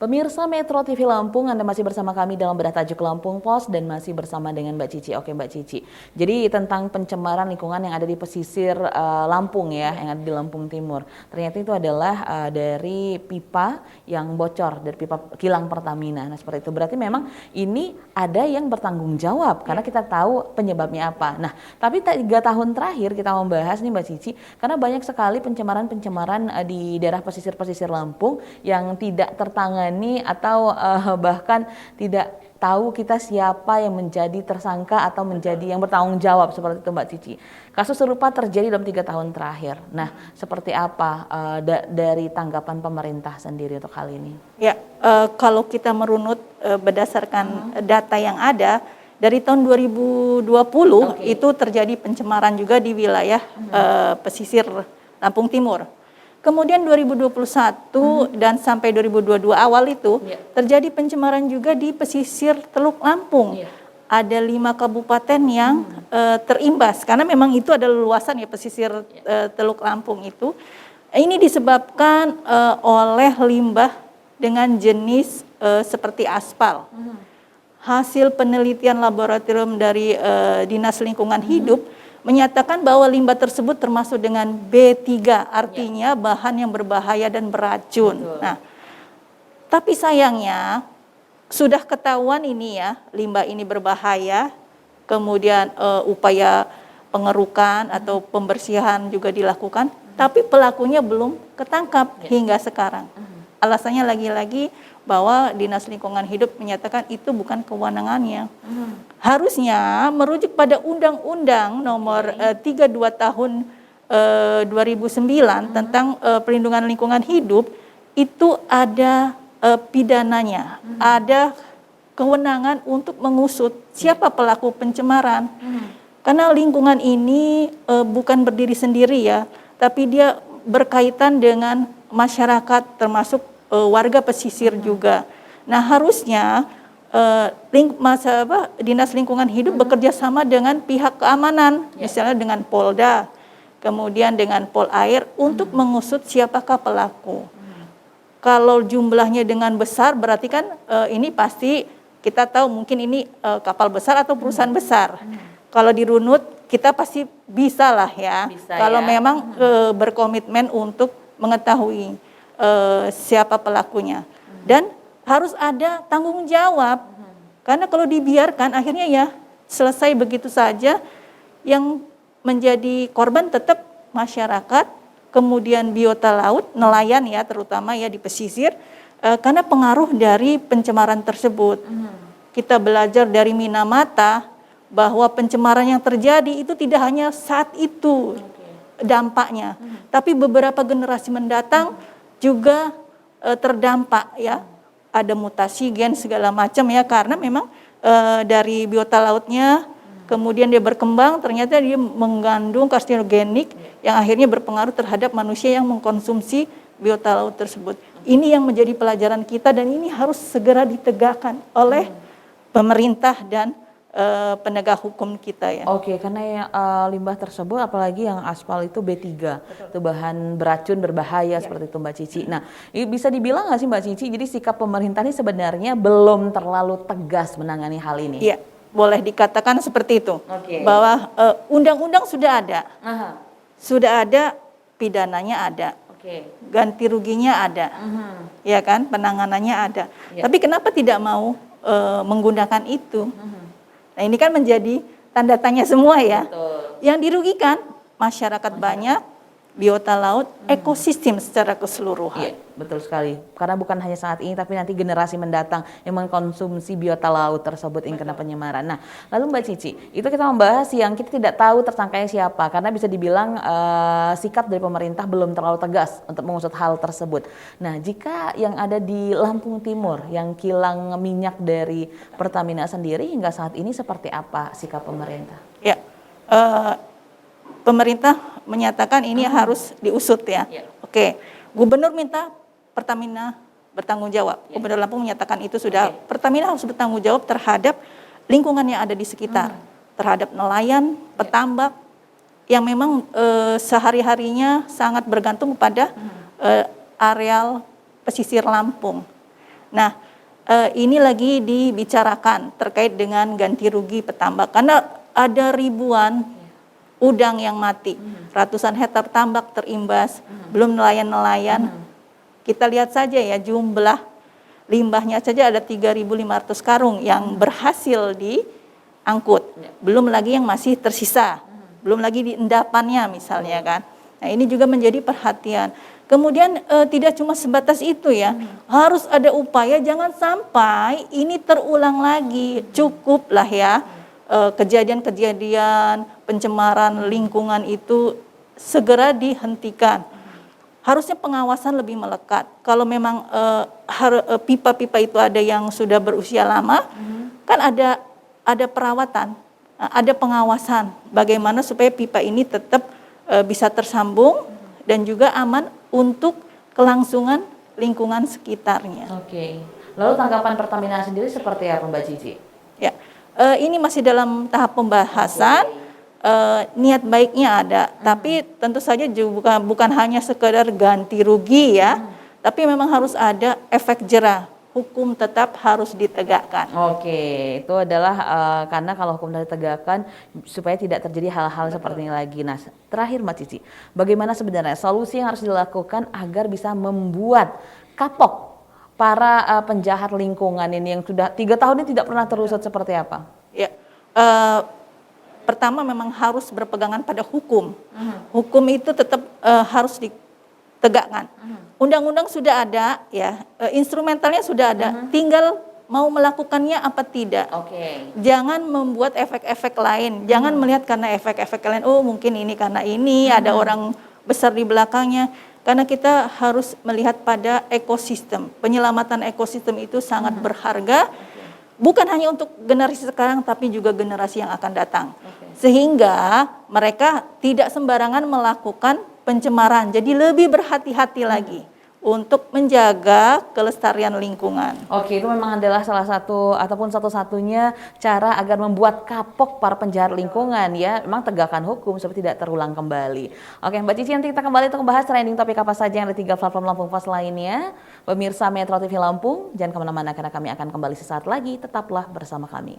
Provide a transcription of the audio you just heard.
Pemirsa Metro TV Lampung, Anda masih bersama kami dalam Bedah Tajuk Lampung Pos dan masih bersama dengan Mbak Cici. Oke Mbak Cici, jadi tentang pencemaran lingkungan yang ada di pesisir Lampung ya, yang ada di Lampung Timur. Ternyata itu adalah dari pipa yang bocor, dari pipa kilang Pertamina. Nah seperti itu, berarti memang ini ada yang bertanggung jawab karena kita tahu penyebabnya apa. Nah tapi 3 tahun terakhir kita membahas nih Mbak Cici, karena banyak sekali pencemaran-pencemaran di daerah pesisir-pesisir Lampung yang tidak tertangani atau bahkan tidak tahu kita siapa yang menjadi tersangka atau menjadi yang bertanggung jawab, seperti itu Mbak Cici. Kasus serupa terjadi dalam 3 tahun terakhir. Nah, seperti apa dari tanggapan pemerintah sendiri untuk hal ini? Ya, kalau kita merunut berdasarkan data yang ada dari tahun 2020 itu terjadi pencemaran juga di wilayah pesisir Lampung Timur. Kemudian 2021 dan sampai 2022 awal itu terjadi pencemaran juga di pesisir Teluk Lampung. Ada 5 kabupaten yang terimbas karena memang itu adalah luasan ya pesisir Teluk Lampung itu. Ini disebabkan oleh limbah dengan jenis seperti aspal. Hasil penelitian laboratorium dari Dinas Lingkungan Hidup menyatakan bahwa limbah tersebut termasuk dengan B3, artinya bahan yang berbahaya dan beracun. Nah, tapi sayangnya sudah ketahuan ini ya, limbah ini berbahaya, kemudian upaya pengerukan atau pembersihan juga dilakukan, tapi pelakunya belum ketangkap hingga sekarang. Alasannya lagi-lagi bahwa Dinas Lingkungan Hidup menyatakan itu bukan kewenangannya. Harusnya merujuk pada Undang-Undang Nomor 32 Tahun 2009 tentang perlindungan lingkungan hidup, itu ada pidananya, ada kewenangan untuk mengusut siapa pelaku pencemaran. Karena lingkungan ini bukan berdiri sendiri ya, tapi dia berkaitan dengan masyarakat termasuk warga pesisir juga. Nah harusnya Dinas Lingkungan Hidup bekerja sama dengan pihak keamanan, misalnya dengan Polda, kemudian dengan Polair untuk mengusut siapakah pelaku. Kalau jumlahnya dengan besar berarti kan ini pasti kita tahu mungkin ini kapal besar atau perusahaan besar. Kalau dirunut kita pasti bisa lah ya, kalau memang berkomitmen untuk mengetahui siapa pelakunya. Dan harus ada tanggung jawab, karena kalau dibiarkan akhirnya ya selesai begitu saja, yang menjadi korban tetap masyarakat, kemudian biota laut, nelayan ya terutama ya di pesisir, karena pengaruh dari pencemaran tersebut. Kita belajar dari Minamata bahwa pencemaran yang terjadi itu tidak hanya saat itu dampaknya, tapi beberapa generasi mendatang juga terdampak ya. Ada mutasi gen segala macam ya, karena memang dari biota lautnya kemudian dia berkembang, ternyata dia mengandung karsinogenik yang akhirnya berpengaruh terhadap manusia yang mengkonsumsi biota laut tersebut. Ini yang menjadi pelajaran kita dan ini harus segera ditegakkan oleh pemerintah dan penegak hukum kita ya. Oke, karena limbah tersebut apalagi yang aspal itu B3, itu bahan beracun berbahaya seperti itu Mbak Cici. Nah, bisa dibilang nggak sih Mbak Cici, jadi sikap pemerintah ini sebenarnya belum terlalu tegas menangani hal ini? Iya, boleh dikatakan seperti itu. Bahwa undang-undang sudah ada, sudah ada pidananya ada, ganti ruginya ada, ya kan, penanganannya ada. Tapi kenapa tidak mau menggunakan itu? Nah ini kan menjadi tanda tanya semua ya. Yang dirugikan masyarakat banyak, biota laut, ekosistem secara keseluruhan. Iya, betul sekali. Karena bukan hanya saat ini, tapi nanti generasi mendatang yang mengkonsumsi biota laut tersebut yang kena pencemaran. Nah, lalu Mbak Cici, itu kita membahas yang kita tidak tahu tersangkanya siapa, karena bisa dibilang sikap dari pemerintah belum terlalu tegas untuk mengusut hal tersebut. Nah, jika yang ada di Lampung Timur, yang kilang minyak dari Pertamina sendiri, hingga saat ini seperti apa sikap pemerintah? Ya, pemerintah menyatakan ini harus diusut ya. Oke, Gubernur minta Pertamina bertanggung jawab. Gubernur Lampung menyatakan itu sudah Pertamina harus bertanggung jawab terhadap lingkungan yang ada di sekitar, terhadap nelayan, petambak yang memang sehari-harinya sangat bergantung pada areal pesisir Lampung. Nah, ini lagi dibicarakan terkait dengan ganti rugi petambak karena ada ribuan udang yang mati, ratusan hektar tambak terimbas, belum nelayan-nelayan. Kita lihat saja ya jumlah limbahnya saja ada 3.500 karung yang berhasil diangkut, belum lagi yang masih tersisa, belum lagi di endapannya misalnya kan. Nah ini juga menjadi perhatian. Kemudian tidak cuma sebatas itu ya, harus ada upaya jangan sampai ini terulang lagi. Cukuplah ya kejadian-kejadian pencemaran lingkungan itu segera dihentikan. Harusnya pengawasan lebih melekat. Kalau memang pipa-pipa itu ada yang sudah berusia lama, kan ada perawatan, ada pengawasan. Bagaimana supaya pipa ini tetap bisa tersambung dan juga aman untuk kelangsungan lingkungan sekitarnya. Oke. Lalu tanggapan Pertamina sendiri seperti apa Mbak Cici? Ya, ini masih dalam tahap pembahasan. Niat baiknya ada, tapi tentu saja juga bukan hanya sekedar ganti rugi ya, tapi memang harus ada efek jera. Hukum tetap harus ditegakkan. Oke, itu adalah karena kalau hukum ditegakkan supaya tidak terjadi hal-hal seperti ini lagi. Nah, terakhir Mbak Cici, bagaimana sebenarnya solusi yang harus dilakukan agar bisa membuat kapok para penjahat lingkungan ini yang sudah 3 tahun ini tidak pernah terusut seperti apa? Ya. Pertama memang harus berpegangan pada hukum. Hukum itu tetap harus ditegakkan. Undang-undang sudah ada, ya, instrumentalnya sudah ada. Tinggal mau melakukannya apa tidak. Jangan membuat efek-efek lain. Jangan melihat karena efek-efek lain. Oh mungkin ini karena ini ada orang besar di belakangnya. Karena kita harus melihat pada ekosistem. Penyelamatan ekosistem itu sangat berharga. Bukan hanya untuk generasi sekarang, tapi juga generasi yang akan datang. Sehingga mereka tidak sembarangan melakukan pencemaran. Jadi lebih berhati-hati lagi untuk menjaga kelestarian lingkungan. Oke, itu memang adalah salah satu ataupun satu-satunya cara agar membuat kapok para penjahat lingkungan ya. Memang tegakkan hukum supaya tidak terulang kembali. Oke, Mbak Cici, nanti kita kembali untuk membahas trending topik apa saja yang ada di 3 platform Lampung Pos lainnya. Pemirsa Metro TV Lampung, jangan kemana-mana karena kami akan kembali sesaat lagi. Tetaplah bersama kami.